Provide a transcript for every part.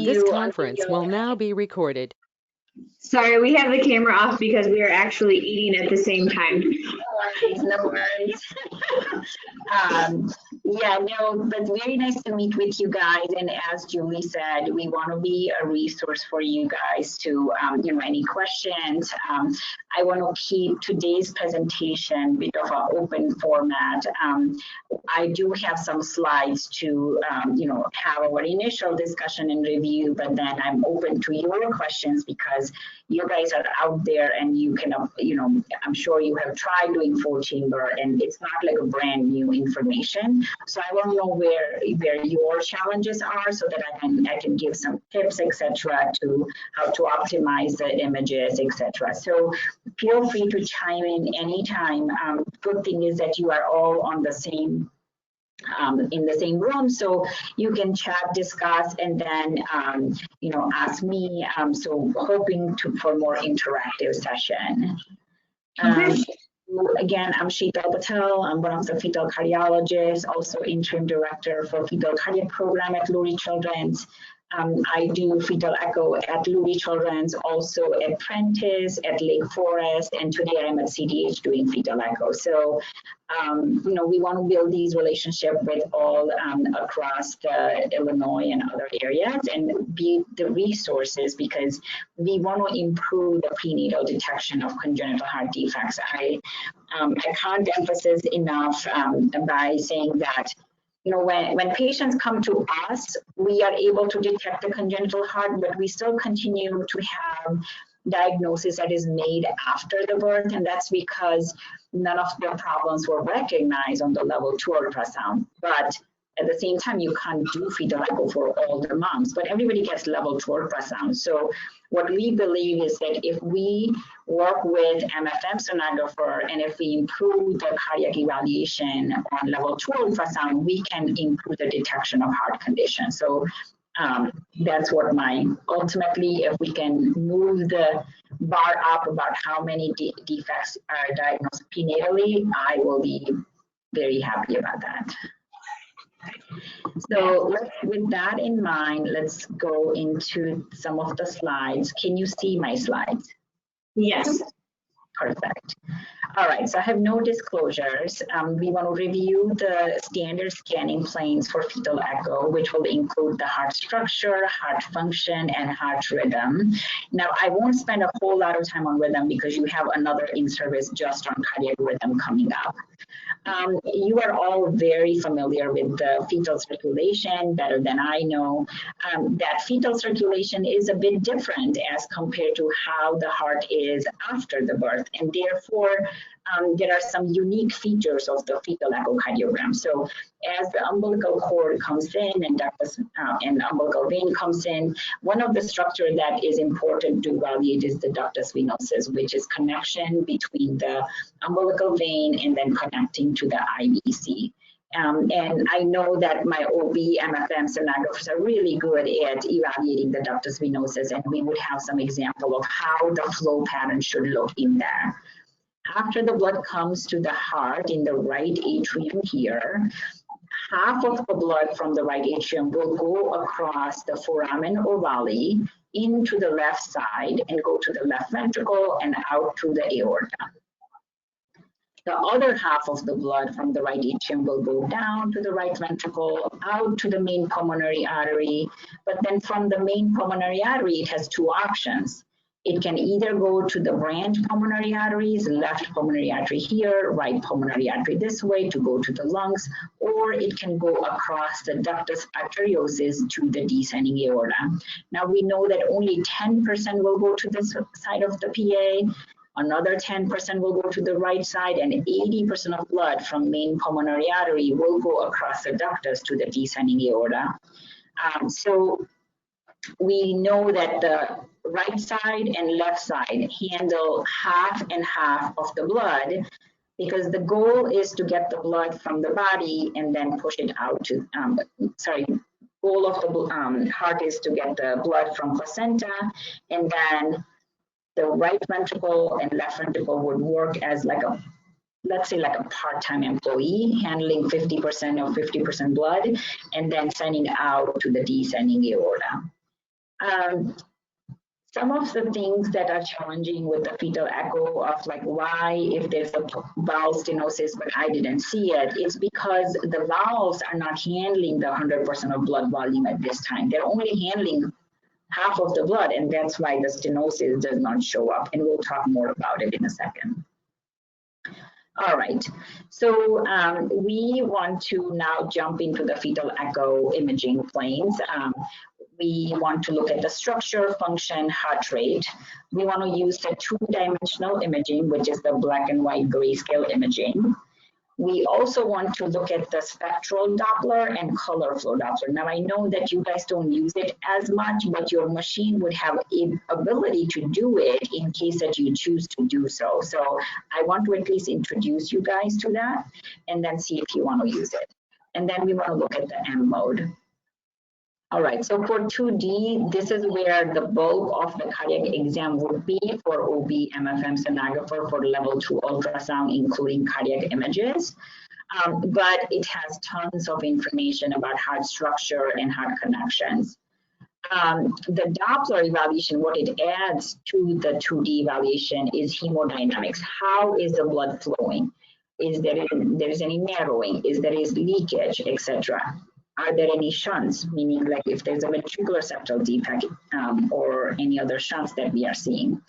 This conference will now be recorded. Sorry, we have the camera off because we are actually eating at the same time. No worries. Yeah, no, but very nice to meet with you guys. And as Julie said, we want to be a resource for you guys to, any questions. I want to keep today's presentation a bit of an open format. I do have some slides to, have our initial discussion and review, but then I'm open to your questions because you guys are out there and you can, I'm sure you have tried doing full chamber and it's not like a brand new information. So I want to know where your challenges are so that I can give some tips, etc., to how to optimize the images, etc. So feel free to chime in anytime. Good thing is that you are all on the same in the same room, so you can chat, discuss, and then ask me. So hoping for more interactive session. Again, I'm Sheetal Patel. I'm one of the fetal cardiologists, also interim director for fetal cardiac program at Lurie Children's. I do fetal echo at Lurie Children's, also at Prentice, at Lake Forest, and today I'm at CDH doing fetal echo. So, we want to build these relationships with all across the Illinois and other areas and be the resources because we want to improve the prenatal detection of congenital heart defects. I can't emphasize enough by saying that when patients come to us, we are able to detect the congenital heart, but we still continue to have diagnosis that is made after the birth, and that's because none of the problems were recognized on the level 2 ultrasound. But at the same time, you can't do fetal echo for all the moms, but everybody gets level 2 ultrasound. So what we believe is that if we work with MFM sonographer and if we improve the cardiac evaluation on level 2 ultrasound, we can improve the detection of heart condition. So that's what ultimately, if we can move the bar up about how many defects are diagnosed prenatally, I will be very happy about that. So with that in mind, let's go into some of the slides. Can you see my slides? Yes. Perfect. All right, so I have no disclosures. We want to review the standard scanning planes for fetal echo, which will include the heart structure, heart function, and heart rhythm. Now, I won't spend a whole lot of time on rhythm because you have another in-service just on cardiac rhythm coming up. You are all very familiar with the fetal circulation, better than I know. That fetal circulation is a bit different as compared to how the heart is after the birth, and therefore there are some unique features of the fetal echocardiogram. So as the umbilical cord comes in and the umbilical vein comes in, one of the structures that is important to evaluate is the ductus venosus, which is connection between the umbilical vein and then connecting to the IVC. And I know that my OB MFM sonographers are really good at evaluating the ductus venosus, and we would have some example of how the flow pattern should look in there. After the blood comes to the heart in the right atrium here, half of the blood from the right atrium will go across the foramen ovale into the left side and go to the left ventricle and out through the aorta. The other half of the blood from the right atrium will go down to the right ventricle, out to the main pulmonary artery. But then from the main pulmonary artery, it has two options. It can either go to the branch pulmonary arteries, left pulmonary artery here, right pulmonary artery this way to go to the lungs, or it can go across the ductus arteriosus to the descending aorta. Now we know that only 10% will go to this side of the PA, another 10% will go to the right side, and 80% of blood from main pulmonary artery will go across the ductus to the descending aorta. So we know that the right side and left side handle half and half of the blood because the goal is to get the blood from the body and then push it out to, goal of the heart is to get the blood from placenta, and then the right ventricle and left ventricle would work as like a, let's say like a part-time employee handling 50% or 50% blood and then sending out to the descending aorta. Some of the things that are challenging with the fetal echo of like why if there's a valve stenosis but I didn't see it, it's because the valves are not handling the 100% of blood volume at this time. They're only handling half of the blood, and that's why the stenosis does not show up. And we'll talk more about it in a second. All right, so we want to now jump into the fetal echo imaging planes. We want to look at the structure, function, heart rate. We want to use the two-dimensional imaging, which is the black and white grayscale imaging. We also want to look at the spectral Doppler and color flow Doppler. Now, I know that you guys don't use it as much, but your machine would have an ability to do it in case that you choose to do so. So I want to at least introduce you guys to that and then see if you want to use it. And then we want to look at the M mode. All right, so for 2D, this is where the bulk of the cardiac exam would be for OB MFM sonographer for level 2 ultrasound, including cardiac images. But it has tons of information about heart structure and heart connections. The Doppler evaluation, what it adds to the 2D evaluation is hemodynamics. How is the blood flowing? Is there any narrowing? Is there leakage, etc.? Are there any shunts, meaning like if there's a ventricular septal defect or any other shunts that we are seeing?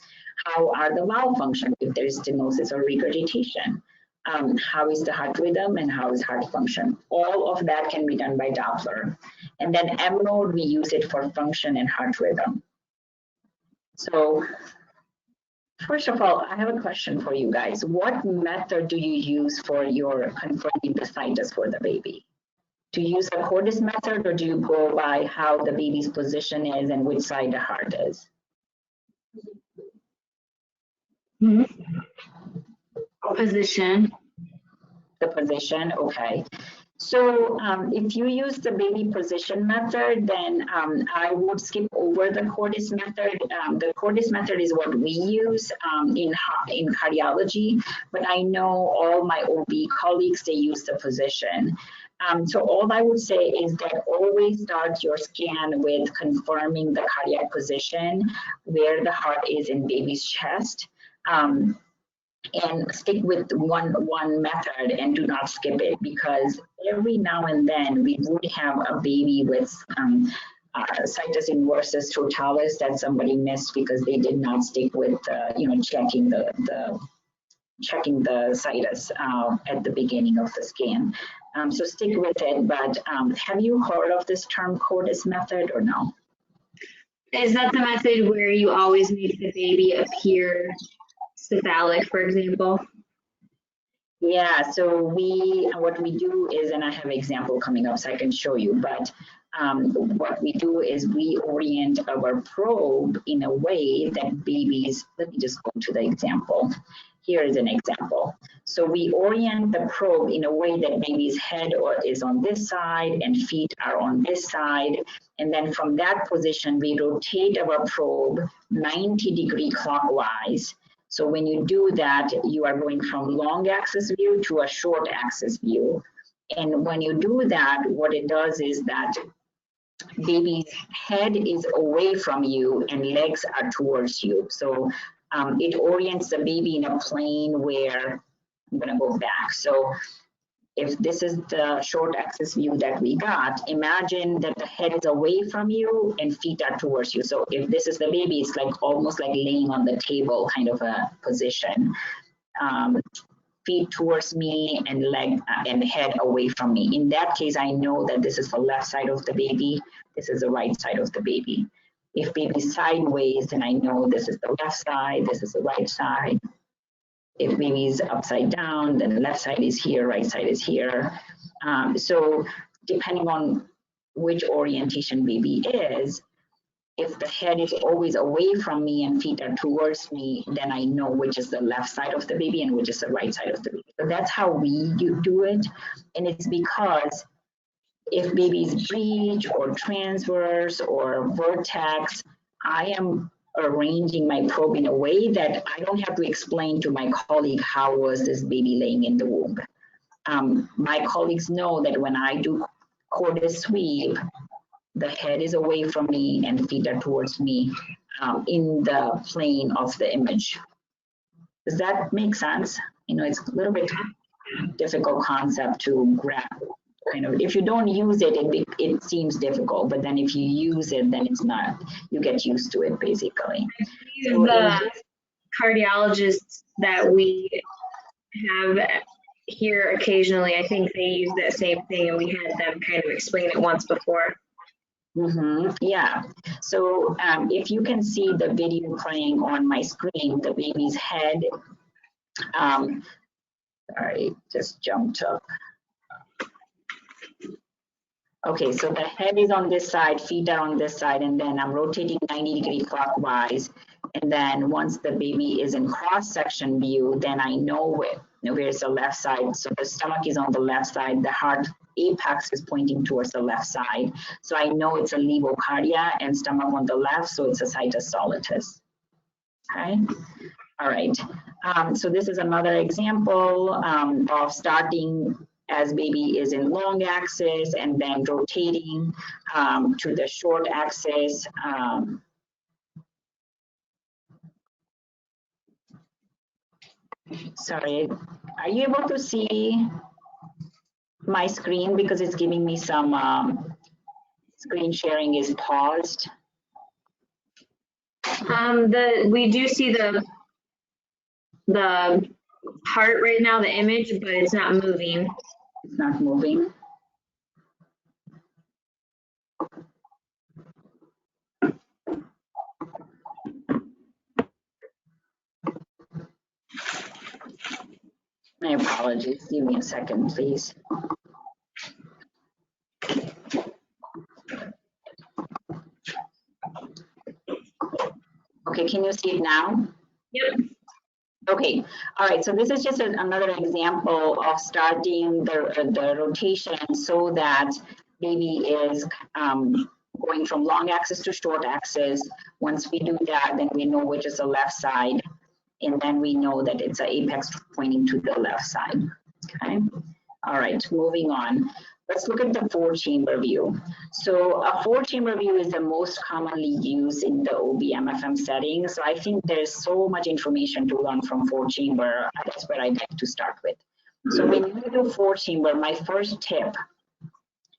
How are the valve function if there is stenosis or regurgitation? How is the heart rhythm and how is heart function? All of that can be done by Doppler. And then M mode, we use it for function and heart rhythm. So first of all, I have a question for you guys. What method do you use for your confirming the situs for the baby? Do you use the Cordis method or do you go by how the baby's position is and which side the heart is? Position. The position, okay. So if you use the baby position method, then I would skip over the Cordis method. The Cordis method is what we use in cardiology, but I know all my OB colleagues, they use the position. So all I would say is that always start your scan with confirming the cardiac position, where the heart is in baby's chest, and stick with one method and do not skip it, because every now and then we would have a baby with situs inversus totalis that somebody missed because they did not stick with checking the situs at the beginning of the scan. So stick with it, but have you heard of this term Cordis method or no? Is that the method where you always make the baby appear cephalic, for example? Yeah, so what we do is, and I have an example coming up so I can show you, but what we do is we orient our probe in a way that babies, let me just go to the example. Here is an example. So we orient the probe in a way that baby's head is on this side and feet are on this side. And then from that position, we rotate our probe 90-degree clockwise. So when you do that, you are going from long axis view to a short axis view. And when you do that, what it does is that baby's head is away from you and legs are towards you. So it orients the baby in a plane where, I'm gonna go back. So if this is the short axis view that we got, imagine that the head is away from you and feet are towards you. So if this is the baby, it's like almost like laying on the table kind of a position. Feet towards me and leg and head away from me. In that case, I know that this is the left side of the baby, this is the right side of the baby. If baby's sideways, then I know this is the left side, this is the right side. If baby's upside down, then the left side is here, right side is here. So depending on which orientation baby is, if the head is always away from me and feet are towards me, then I know which is the left side of the baby and which is the right side of the baby. So that's how we do it. And it's because if baby is breech or transverse or vertex, I am arranging my probe in a way that I don't have to explain to my colleague how was this baby laying in the womb. My colleagues know that when I do Cordis sweep, the head is away from me and feet are towards me in the plane of the image. Does that make sense? You know, it's a little bit difficult concept to grab. Kind of, if you don't use it, it seems difficult, but then if you use it, then it's not, you get used to it basically. So the cardiologists that we have here occasionally, I think they use that same thing, and we had them kind of explain it once before. Yeah, so if you can see the video playing on my screen, the baby's head, sorry, just jumped up. Okay, so the head is on this side, feet are on this side, and then I'm rotating 90-degree clockwise. And then once the baby is in cross-section view, then I know where's the left side. So the stomach is on the left side, the heart apex is pointing towards the left side. So I know it's a levocardia and stomach on the left, so it's a situs soletus. Okay, all right. So this is another example of starting as baby is in long axis and then rotating to the short axis. Sorry, are you able to see my screen? Because it's giving me some screen sharing is paused. We do see the heart right now, the image, but it's not moving. It's not moving. My apologies. Give me a second, please. Okay, can you see it now? Yep. Okay, all right, so this is just another example of starting the rotation so that baby is going from long axis to short axis. Once we do that, then we know which is the left side, and then we know that it's an apex pointing to the left side, okay? All right, moving on. Let's look at the 4-chamber view. So a 4-chamber view is the most commonly used in the OB MFM setting. So I think there's so much information to learn from 4-chamber. That's where I'd like to start with. So when you do 4-chamber, my first tip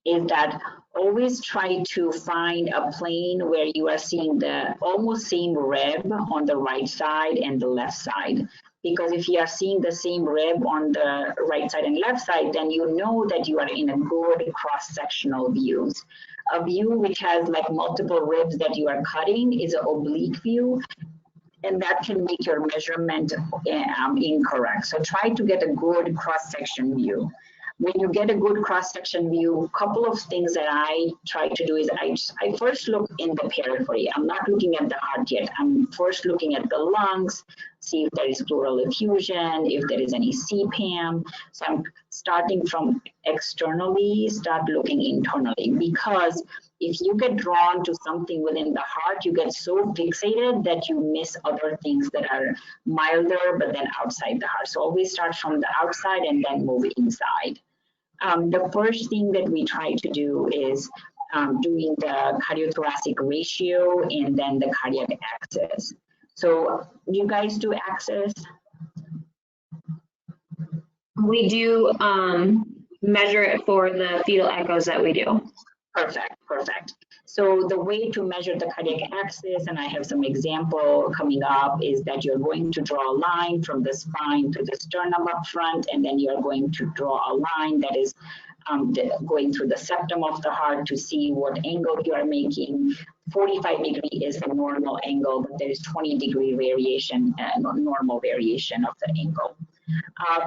is that always try to find a plane where you are seeing the almost same rib on the right side and the left side. Because if you are seeing the same rib on the right side and left side, then you know that you are in a good cross-sectional views. A view which has like multiple ribs that you are cutting is an oblique view, and that can make your measurement incorrect. So try to get a good cross-section view. When you get a good cross-section view, a couple of things that I try to do is I first look in the periphery. I'm not looking at the heart yet. I'm first looking at the lungs, see if there is pleural effusion, if there is any CPAM. So I'm starting from externally, start looking internally, because if you get drawn to something within the heart, you get so fixated that you miss other things that are milder, but then outside the heart. So always start from the outside and then move inside. The first thing that we try to do is doing the cardiothoracic ratio and then the cardiac axis. So you guys do axis? We do measure it for the fetal echoes that we do. Perfect, perfect. So the way to measure the cardiac axis, and I have some example coming up, is that you're going to draw a line from the spine to the sternum up front, and then you're going to draw a line that is going through the septum of the heart to see what angle you are making. 45 degree is the normal angle, but there is 20-degree variation, normal variation of the angle.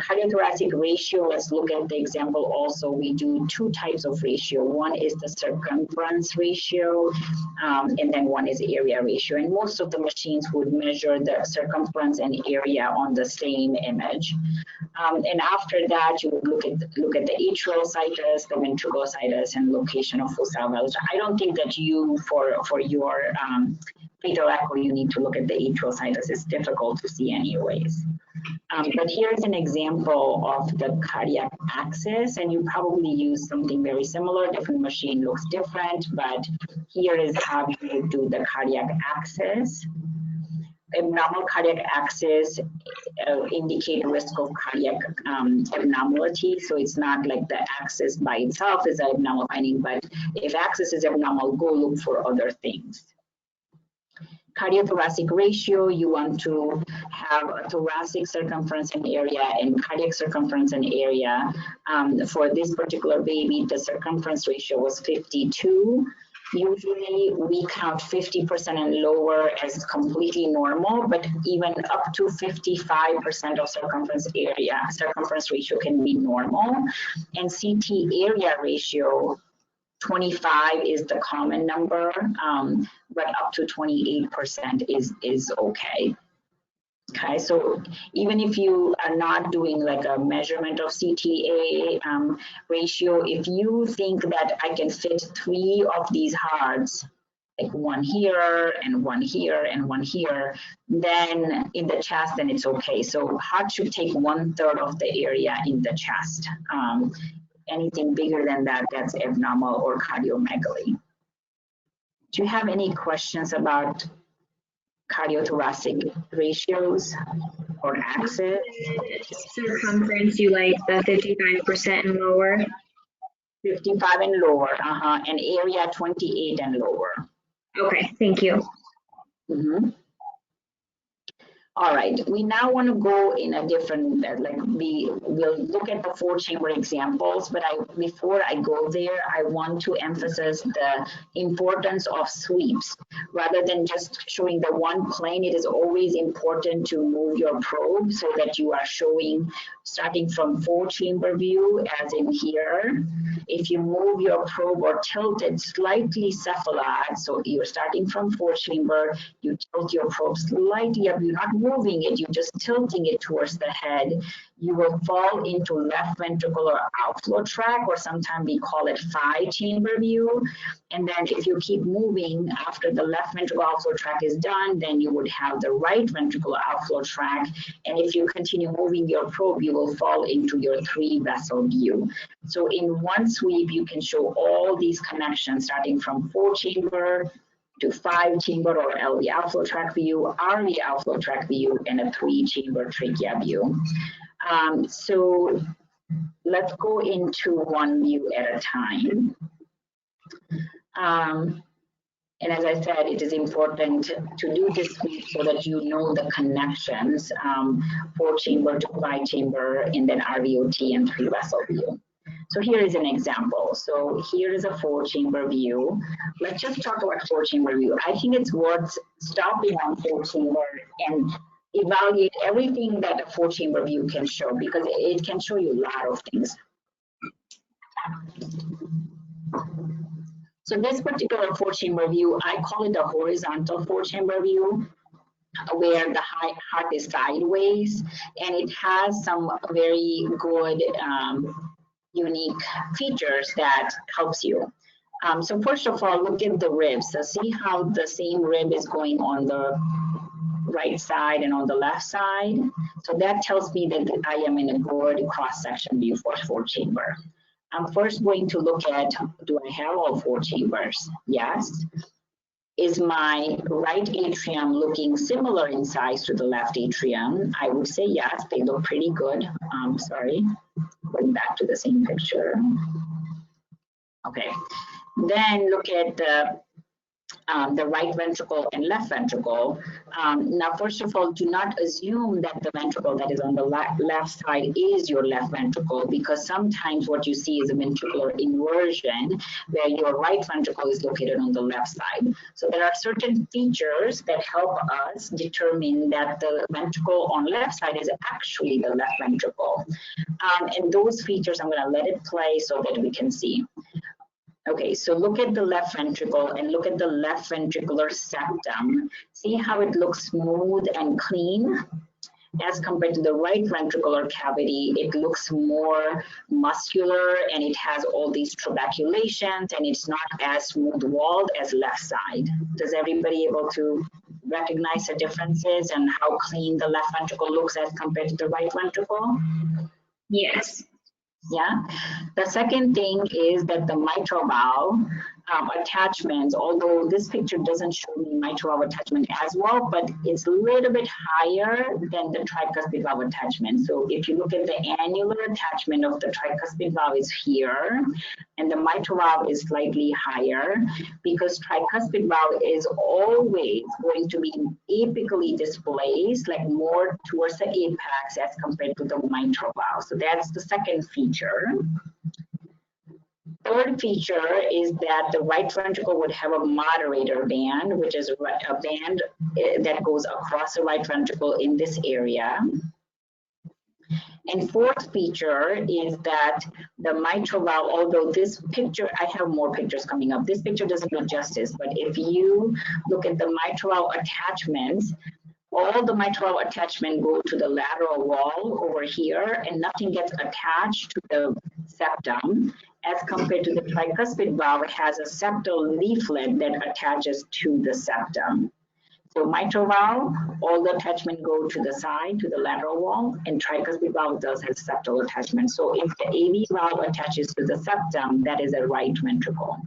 Cardiothoracic ratio, let's look at the example also. We do two types of ratio. One is the circumference ratio, and then one is area ratio. And most of the machines would measure the circumference and area on the same image. And after that, you would look at the atrial situs, the ventricular situs, and location of fossa valgus. I don't think that you, for your fetal echo, you need to look at the atrial sinus. It's difficult to see anyways. But here's an example of the cardiac axis, and you probably use something very similar. Different machine looks different, but here is how you do the cardiac axis. Abnormal cardiac axis indicate risk of cardiac abnormality. So it's not like the axis by itself is an abnormal finding, but if axis is abnormal, go look for other things. Cardiothoracic ratio, you want to have a thoracic circumference and area and cardiac circumference and area. For this particular baby, the circumference ratio was 52. Usually we count 50% and lower as completely normal, but even up to 55% of circumference ratio can be normal. And CT area ratio, 25 is the common number, but up to 28% is okay. Okay, so even if you are not doing like a measurement of CTA ratio, if you think that I can fit 3 of these hearts, like one here and one here and one here, then in the chest, then it's okay. So heart should take 1/3 of the area in the chest. Anything bigger than that, that's abnormal or cardiomegaly. Do you have any questions about cardiothoracic ratios or axis? Circumference, you like the 55% and lower? 55 and lower, and area 28 and lower. Okay, thank you. All right, we now want to go in a different, we'll look at the 4-chamber examples, but before I go there, I want to emphasize the importance of sweeps. Rather than just showing the one plane, it is always important to move your probe so that you are showing, starting from 4-chamber view, as in here. If you move your probe or tilt it slightly cephalad, so you're starting from 4-chamber, you tilt your probe slightly up, you're not moving it, you're just tilting it towards the head, you will fall into left ventricular outflow tract, or sometimes we call it 5-chamber view. And then if you keep moving after the left ventricular outflow tract is done, then you would have the right ventricular outflow tract. And if you continue moving your probe, you will fall into your 3-vessel view. So in one sweep, you can show all these connections starting from 4-chamber to 5-chamber or LV outflow tract view, RV outflow tract view, and a 3-chamber trachea view. So let's go into one view at a time. And as I said, it is important to do this sweep so that you know the connections, 4-chamber to 5-chamber, and then RVOT and 3-vessel view. So here is an example. So here is a 4-chamber view. Let's just talk about 4-chamber view. I think it's worth stopping on 4-chamber and evaluate everything that a 4-chamber view can show, because it can show you a lot of things. So this particular 4-chamber view, I call it a horizontal 4-chamber view, where the heart is sideways, and it has some very good unique features that helps you. So first of all, look at the ribs. So see how the same rib is going on the right side and on the left side. So that tells me that I am in a good cross-section view for 4-chamber. I'm first going to look at, do I have all 4 chambers? Yes. Is my right atrium looking similar in size to the left atrium? I would say yes, they look pretty good. Sorry, going back to the same picture. Okay, then look at the right ventricle and left ventricle. Now, first of all, do not assume that the ventricle that is on the left side is your left ventricle, because sometimes what you see is a ventricular inversion where your right ventricle is located on the left side. So there are certain features that help us determine that the ventricle on left side is actually the left ventricle. And those features, I'm going to let it play so that we can see. Okay, so look at the left ventricle and look at the left ventricular septum. See how it looks smooth and clean? as compared to the right ventricular cavity, it looks more muscular and it has all these trabeculations and it's not as smooth walled as left side. Does everybody able to recognize the differences and how clean the left ventricle looks as compared to the right ventricle? Yes. Yeah. The second thing is that the mitral valve attachments, although this picture doesn't show me mitral valve attachment as well, but it's a little bit higher than the tricuspid valve attachment. So if you look at the annular attachment of the tricuspid valve is here, and the mitral valve is slightly higher, because tricuspid valve is always going to be apically displaced, like more towards the apex as compared to the mitral valve. So that's the second feature. Third feature is that the right ventricle would have a moderator band, which is a band that goes across the right ventricle in this area. And fourth feature is that the mitral valve, although this picture, I have more pictures coming up. This picture doesn't do justice, but if you look at the mitral valve attachments, all the mitral valve attachment go to the lateral wall over here and nothing gets attached to the septum, as compared to the tricuspid valve, it has a septal leaflet that attaches to the septum. So mitral valve, all the attachment go to the side, to the lateral wall, and tricuspid valve does have septal attachment. So if the AV valve attaches to the septum, that is a right ventricle.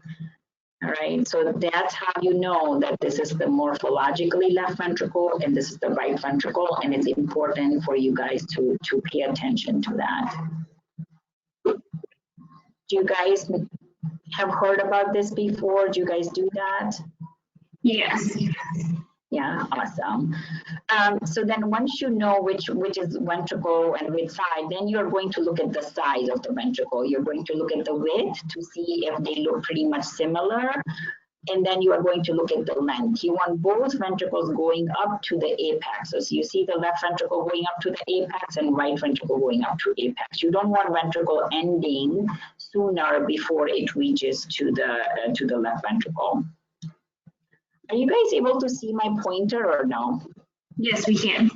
All right, so that's how you know that this is the morphologically left ventricle and this is the right ventricle, and it's important for you guys to pay attention to that. Do you guys have heard about this before? Do you guys do that? Yes. Yeah, awesome. So then once you know which is ventricle and which side, then you're going to look at the size of the ventricle. You're going to look at the width to see if they look pretty much similar. And then you are going to look at the length. You want both ventricles going up to the apex. So you see the left ventricle going up to the apex and right ventricle going up to apex. You don't want ventricle ending sooner before it reaches to the left ventricle. Are you guys able to see my pointer or no? Yes, we can.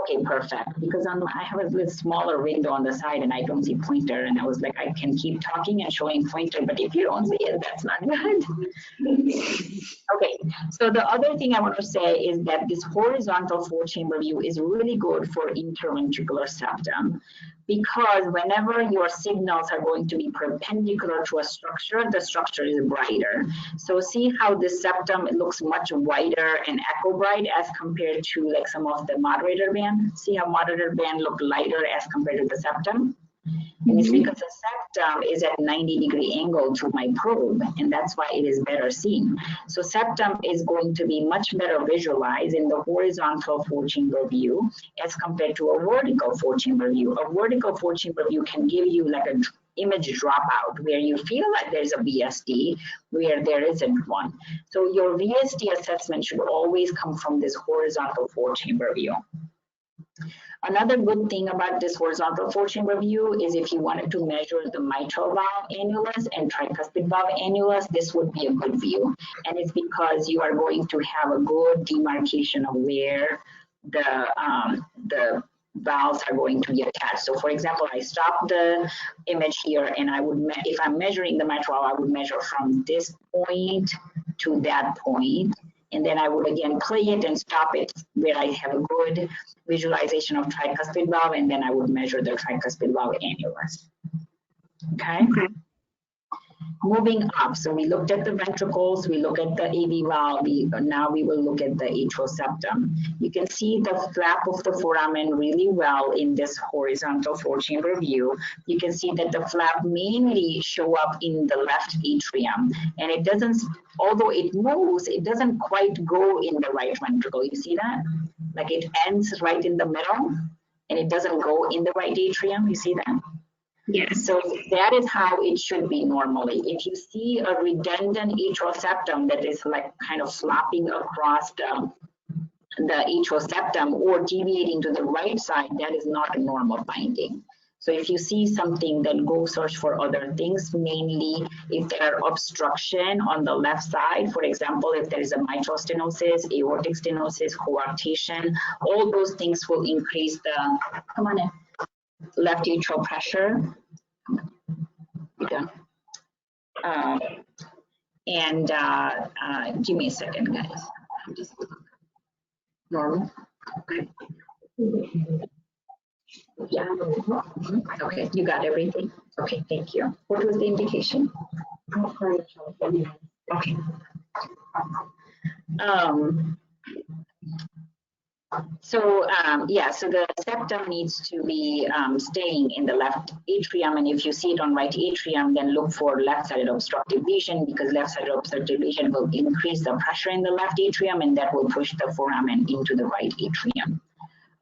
Okay, perfect. Because I have a little smaller window on the side and I don't see pointer. And I was like, I can keep talking and showing pointer, but if you don't see it, that's not good. Okay, so the other thing I want to say is that this horizontal four-chamber view is really good for interventricular septum, because whenever your signals are going to be perpendicular to a structure, the structure is brighter. So see how this septum, it looks much whiter and echo bright as compared to like some of the moderator band. See how moderator band look lighter as compared to the septum? And it's because the septum is at 90-degree angle to my probe, and that's why it is better seen. So septum is going to be much better visualized in the horizontal four-chamber view as compared to a vertical four-chamber view. A vertical four-chamber view can give you like an image dropout where you feel like there's a VSD where there isn't one. So your VSD assessment should always come from this horizontal four-chamber view. Another good thing about this horizontal four-chamber view is if you wanted to measure the mitral valve annulus and tricuspid valve annulus, this would be a good view. And it's because you are going to have a good demarcation of where the valves are going to be attached. So for example, I stop the image here and I would, if I'm measuring the mitral valve, I would measure from this point to that point. And then I would again play it and stop it where I have a good visualization of tricuspid valve, and then I would measure the tricuspid valve annulus. Okay? Moving up, so we looked at the ventricles, we look at the AV valve, now we will look at the atrial septum. You can see the flap of the foramen really well in this horizontal four-chamber view. You can see that the flap mainly show up in the left atrium, and it doesn't, although it moves, it doesn't quite go in the right ventricle. You see that? Like it ends right in the middle, and it doesn't go in the right atrium. You see that? Yes. So that is how it should be normally. If you see a redundant atrial septum that is like kind of flopping across the atrial septum or deviating to the right side, that is not a normal finding. So if you see something, then go search for other things, mainly if there are obstruction on the left side. For example, if there is a mitral stenosis, aortic stenosis, coarctation, all those things will increase the, come on in, left atrial pressure. Be done. Give me a second, guys. Just normal. Okay. Yeah. Okay, you got everything. Okay, thank you. What was the indication? Okay. So the septum needs to be staying in the left atrium, and if you see it on right atrium, then look for left-sided obstructive lesion, because left-sided obstructive lesion will increase the pressure in the left atrium, and that will push the foramen into the right atrium.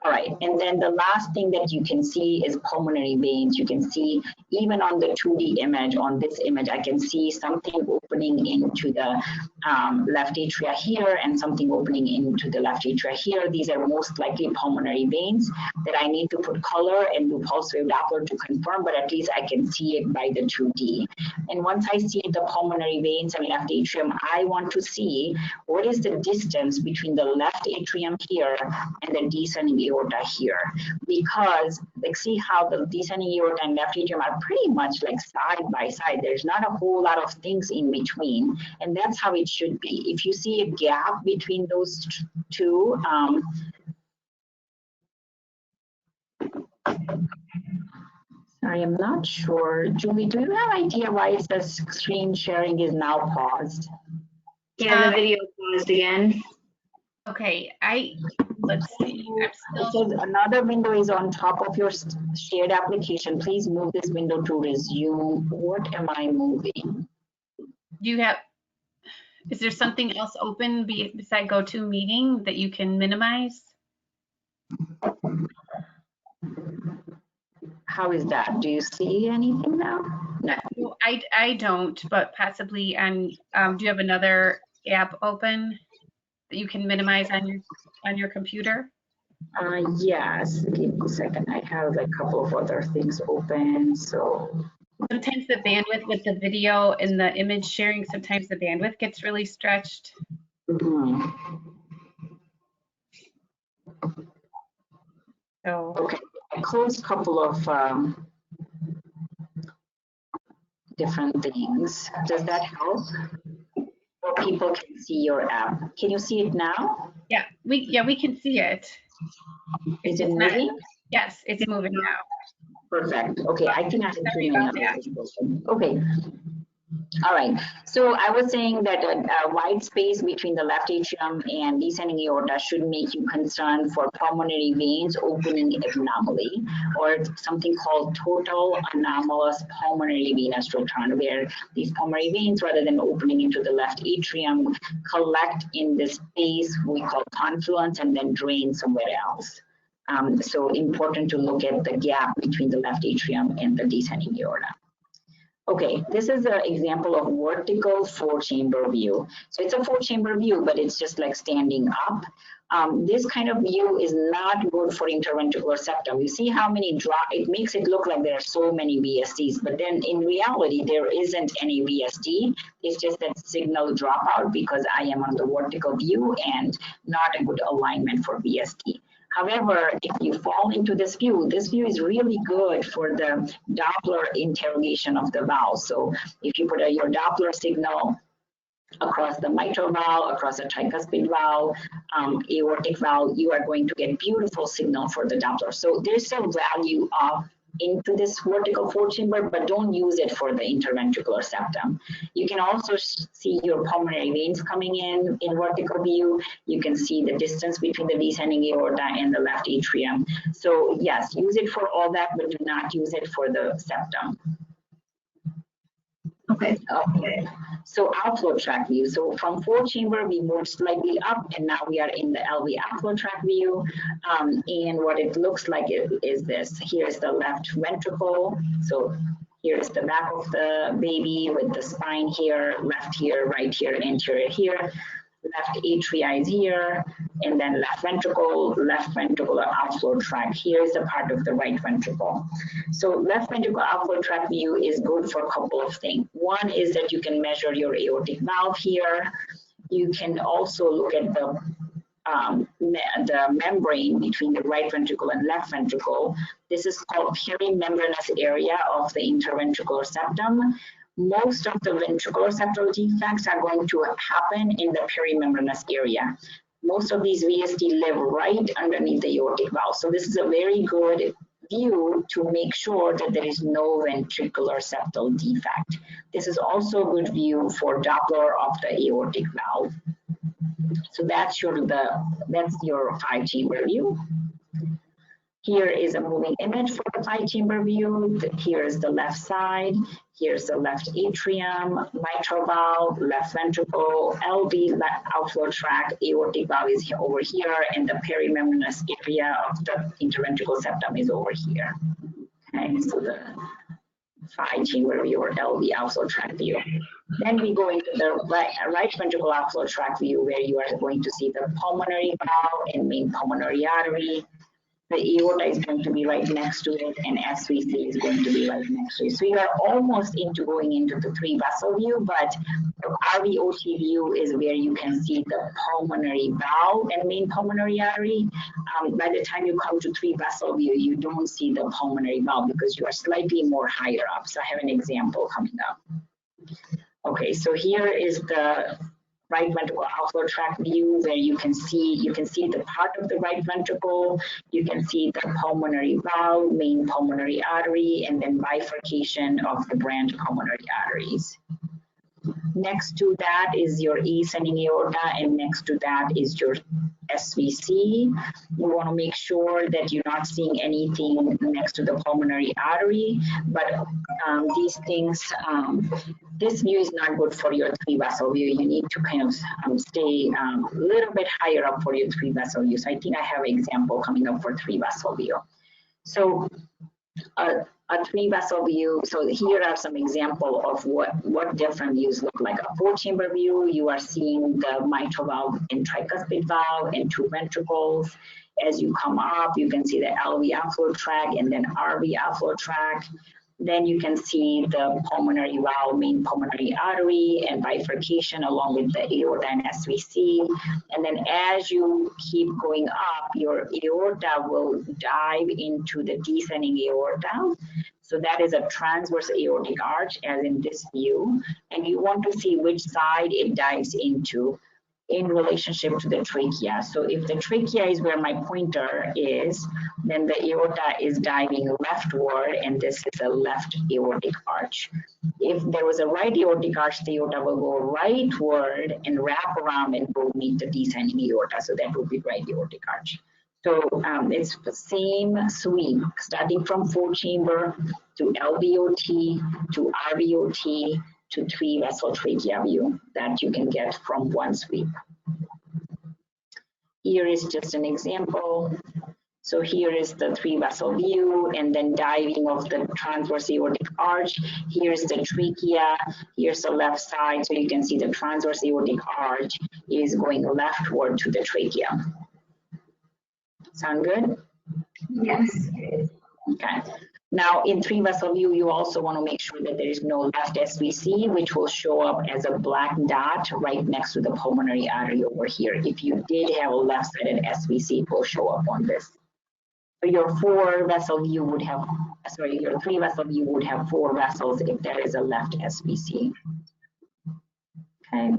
All right, and then the last thing that you can see is pulmonary veins. You can see even on the 2D image, on this image, I can see something opening into the left atria here and something opening into the left atria here. These are most likely pulmonary veins that I need to put color and do pulse wave Doppler to confirm, but at least I can see it by the 2D. And once I see the pulmonary veins and left atrium, I want to see what is the distance between the left atrium here and the descending aorta here, because like see how the descending aorta and left atrium are pretty much like side by side. There's not a whole lot of things in between, and that's how it should be. If you see a gap between those two, sorry, I'm not sure. Julie, do you have idea why it says screen sharing is now paused? Yeah, the video paused again. Okay, let's see. It says another window is on top of your shared application. Please move this window to resume. What am I moving? Is there something else open beside GoToMeeting that you can minimize? How is that? Do you see anything now? No. Well, I don't, but possibly on, do you have another app open that you can minimize on your computer? Yes, give me a second. I have a couple of other things open, so. Sometimes the bandwidth with the video and the image sharing, sometimes the bandwidth gets really stretched. Mm-hmm. So. Okay, I closed a couple of different things. Does that help? Or people can see your app. Can you see it now? Yeah, we can see it. Is it moving? Yes, it's moving now. Perfect. Okay, I think I have too many other things. Okay. All right. So I was saying that a wide space between the left atrium and descending aorta should make you concerned for pulmonary veins opening abnormally, or something called total anomalous pulmonary venous return, where these pulmonary veins, rather than opening into the left atrium, collect in this space we call confluence and then drain somewhere else. So important to look at the gap between the left atrium and the descending aorta. Okay, this is an example of vertical 4-chamber view. So it's a 4-chamber view, but it's just like standing up. This kind of view is not good for interventricular septum. You see how many it makes it look like there are so many VSDs, but then in reality, there isn't any VSD. It's just that signal dropout because I am on the vertical view and not a good alignment for VSD. However, if you fall into this view is really good for the Doppler interrogation of the valve. So if you put your Doppler signal across the mitral valve, across the tricuspid valve, aortic valve, you are going to get beautiful signal for the Doppler. So there's still value of into this vertical 4-chamber, but don't use it for the interventricular septum. You can also see your pulmonary veins coming in vertical view. You can see the distance between the descending aorta and the left atrium. So yes, use it for all that, but do not use it for the septum. Okay. So outflow tract view. So from 4-chamber, we moved slightly up, and now we are in the LV outflow tract view. And what it looks like is this. Here's the left ventricle. So here's the back of the baby with the spine here, left here, right here, anterior here. Left atria is here. and then left ventricular outflow tract. Here is the part of the right ventricle. So left ventricular outflow tract view is good for a couple of things. One is that you can measure your aortic valve here. You can also look at the membrane between the right ventricle and left ventricle. This is called perimembranous area of the interventricular septum. Most of the ventricular septal defects are going to happen in the perimembranous area. Most of these VSD live right underneath the aortic valve. So this is a very good view to make sure that there is no ventricular septal defect. This is also a good view for Doppler of the aortic valve. So that's your 5-chamber view. Here is a moving image for the 5-chamber view. Here is the left side. Here's the left atrium, mitral valve, left ventricle, LV outflow tract, aortic valve is over here, and the perimembranous area of the interventricular septum is over here. Okay, so the 5-chamber view or LV outflow tract view. Then we go into the right ventricular outflow tract view, where you are going to see the pulmonary valve and main pulmonary artery. The aorta is going to be right next to it, and SVC is going to be right next to it. So you are almost going into the 3-vessel view, but the RVOT view is where you can see the pulmonary valve and main pulmonary artery. By the time you come to 3-vessel view, you don't see the pulmonary valve because you are slightly more higher up. So I have an example coming up. Okay, so here is the right ventricular outflow tract view, where you can see the part of the right ventricle, you can see the pulmonary valve, main pulmonary artery, and then bifurcation of the branch pulmonary arteries. Next to that is your ascending aorta, and next to that is your SVC. You want to make sure that you're not seeing anything next to the pulmonary artery, but these things, this view is not good for your 3-vessel view. You need to kind of stay a little bit higher up for your 3-vessel view. So I think I have an example coming up for 3-vessel view. So a 3-vessel view. So here are some example of what different views look like. A 4-chamber view, you are seeing the mitral valve and tricuspid valve and 2 ventricles. As you come up, you can see the LV outflow tract and then RV outflow tract. Then you can see the pulmonary valve, main pulmonary artery, and bifurcation along with the aorta and SVC. And then as you keep going up, your aorta will dive into the descending aorta. So that is a transverse aortic arch, as in this view. And you want to see which side it dives into in relationship to the trachea. So if the trachea is where my pointer is, then the aorta is diving leftward, and this is a left aortic arch. If there was a right aortic arch, the aorta will go rightward and wrap around and go meet the descending aorta. So that would be right aortic arch. So it's the same sweep, starting from 4-chamber to LVOT to RVOT to 3-vessel trachea view that you can get from one sweep. Here is just an example. So here is the 3-vessel view, and then diving of the transverse aortic arch. Here's the trachea, here's the left side, so you can see the transverse aortic arch is going leftward to the trachea. Sound good? Yes. Okay. Now in 3-vessel view, you also want to make sure that there is no left SVC, which will show up as a black dot right next to the pulmonary artery over here. If you did have a left-sided SVC, it will show up on this. So your 4-vessel view would have, sorry, your 3-vessel view would have 4 vessels if there is a left SVC. Okay.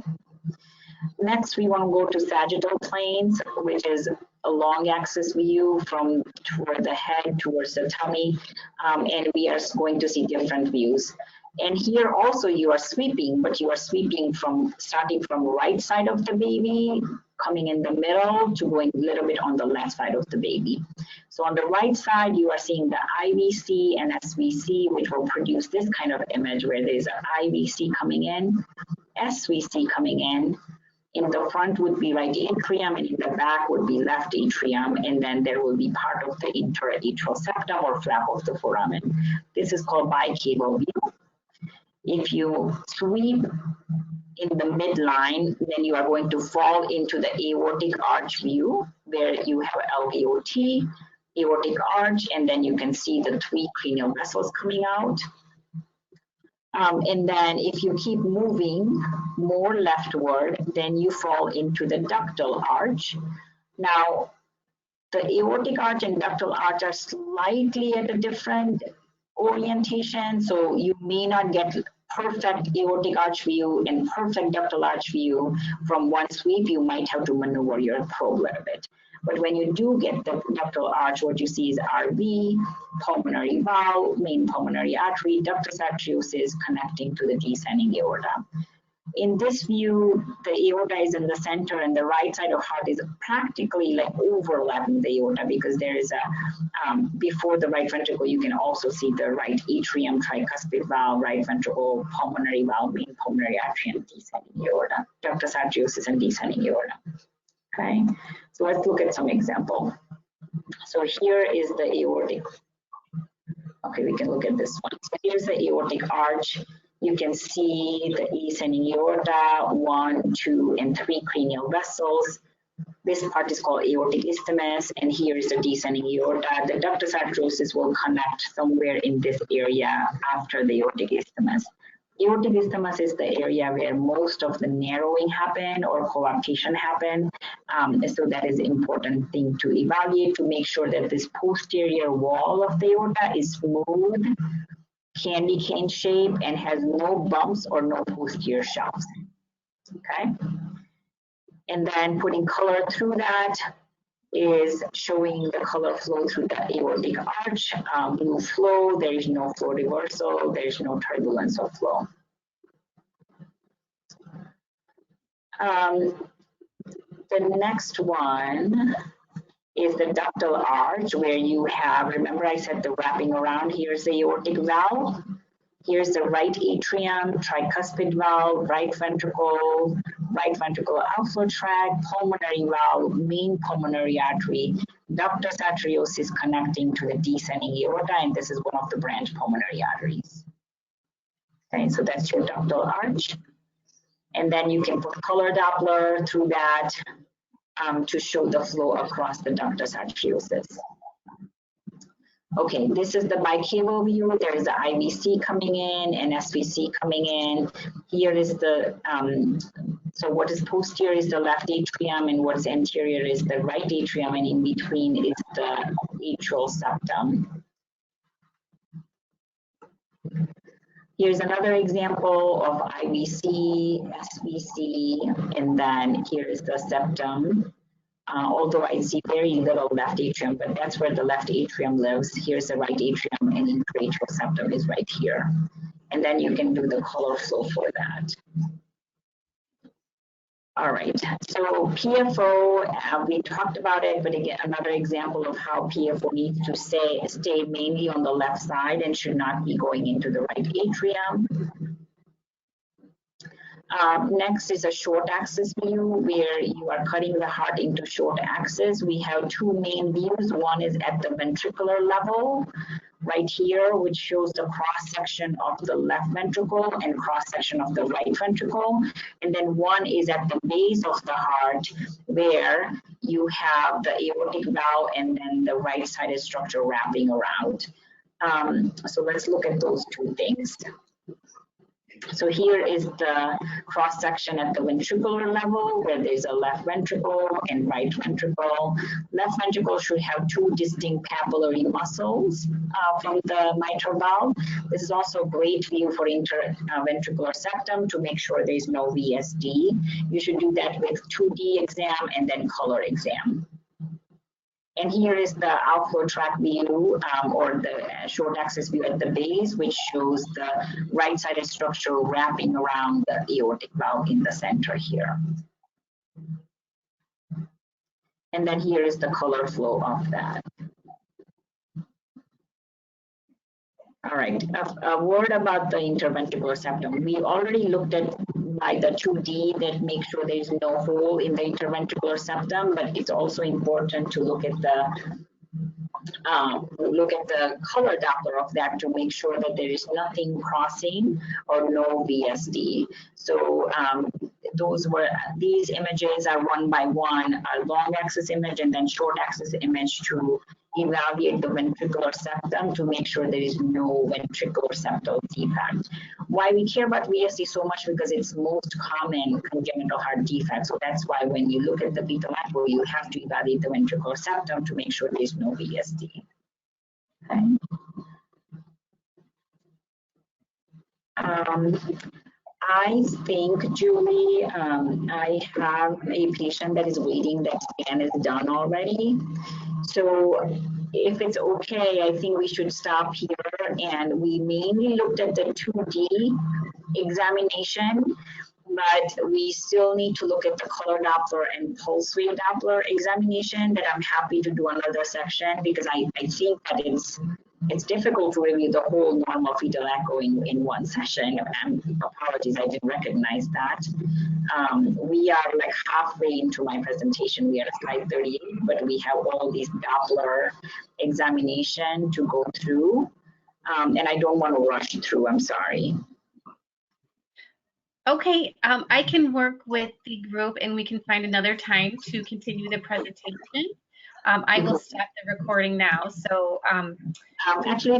Next, we want to go to sagittal planes, which is a long axis view from toward the head towards the tummy, and we are going to see different views. And here also you are sweeping, but you are sweeping from starting from right side of the baby, coming in the middle to going a little bit on the left side of the baby. So on the right side, you are seeing the IVC and SVC, which will produce this kind of image where there's an IVC coming in, SVC coming in. In the front would be right atrium, and in the back would be left atrium, and then there will be part of the interatrial septum or flap of the foramen. This is called bicable view. If you sweep in the midline, then you are going to fall into the aortic arch view where you have LVOT, aortic arch, and then you can see the 3 cranial vessels coming out. And then if you keep moving more leftward, then you fall into the ductal arch. Now, the aortic arch and ductal arch are slightly at a different orientation, so you may not get perfect aortic arch view and perfect ductal arch view from one sweep. You might have to maneuver your probe a little bit. But when you do get the ductal arch, what you see is RV, pulmonary valve, main pulmonary artery, ductus arteriosus connecting to the descending aorta. In this view, the aorta is in the center and the right side of heart is practically like overlapping the aorta, because there is a, before the right ventricle, you can also see the right atrium, tricuspid valve, right ventricle, pulmonary valve, main pulmonary artery, and descending aorta, ductus arteriosus and descending aorta. Okay, so let's look at some example. So here is the aortic. Okay, we can look at this one. So here's the aortic arch. You can see the ascending aorta, 1, 2, and 3 cranial vessels. This part is called aortic isthmus, and here is the descending aorta. The ductus arteriosus will connect somewhere in this area after the aortic isthmus. Aortic isthmus is the area where most of the narrowing happen or coaptation happen. So that is an important thing to evaluate, to make sure that this posterior wall of the aorta is smooth, candy cane shape, and has no bumps or no posterior shelves. Okay. And then putting color through that is showing the color flow through the aortic arch. Blue flow, there is no flow reversal, there is no turbulence of flow. The next one is the ductal arch, where you have, remember I said the wrapping around, here's the aortic valve, here's the right atrium, tricuspid valve, right ventricle outflow tract, pulmonary valve, main pulmonary artery, ductus arteriosus connecting to the descending aorta, and this is one of the branch pulmonary arteries. Okay, so that's your ductal arch. And then you can put color Doppler through that to show the flow across the ductus arteriosus. Okay, this is the bicable view. There is the IVC coming in and SVC coming in. Here is the, so what is posterior is the left atrium, and what's anterior is the right atrium, and in between is the atrial septum. Here's another example of IVC, SVC, and then here is the septum. Although I see very little left atrium, but that's where the left atrium lives. Here's the right atrium, and intraatrial septum is right here. And then you can do the color flow for that. All right, so PFO, we talked about it, but again, another example of how PFO needs to stay mainly on the left side and should not be going into the right atrium. Next is a short axis view, where you are cutting the heart into short axis. We have two main views. One is at the ventricular level, right here, which shows the cross section of the left ventricle and cross section of the right ventricle. And then one is at the base of the heart, where you have the aortic valve and then the right sided structure wrapping around. So let's look at those two things. So here is the cross section at the ventricular level, where there's a left ventricle and right ventricle. Left ventricle should have two distinct papillary muscles from the mitral valve. This is also a great view for interventricular septum to make sure there's no VSD. You should do that with 2D exam and then color exam. And here is the outflow tract view, or the short axis view at the base, which shows the right-sided structure wrapping around the aortic valve in the center here. And then here is the color flow of that. All right, a word about the interventricular septum. We already looked at by the 2D that make sure there's no hole in the interventricular septum, but it's also important to look at the look at the color Doppler of that to make sure that there is nothing crossing or no VSD. So these images are one by one, a long axis image and then short axis image to evaluate the ventricular septum to make sure there is no ventricular septal defect. Why we care about VSD so much? Because it's most common congenital heart defect. So that's why when you look at the fetal echo, you have to evaluate the ventricular septum to make sure there is no VSD. Okay. I think, Julie, I have a patient that is waiting. That scan is done already. So if it's okay, I think we should stop here. And we mainly looked at the 2D examination, but we still need to look at the color Doppler and pulse wave Doppler examination that I'm happy to do another section because I think that it's difficult to review the whole normal fetal echo in one session. Apologies, I didn't recognize that. We are like halfway into my presentation. We are at slide 38, but we have all these Doppler examination to go through. And I don't want to rush through, I'm sorry. Okay, I can work with the group and we can find another time to continue the presentation. I will stop the recording now. So actually,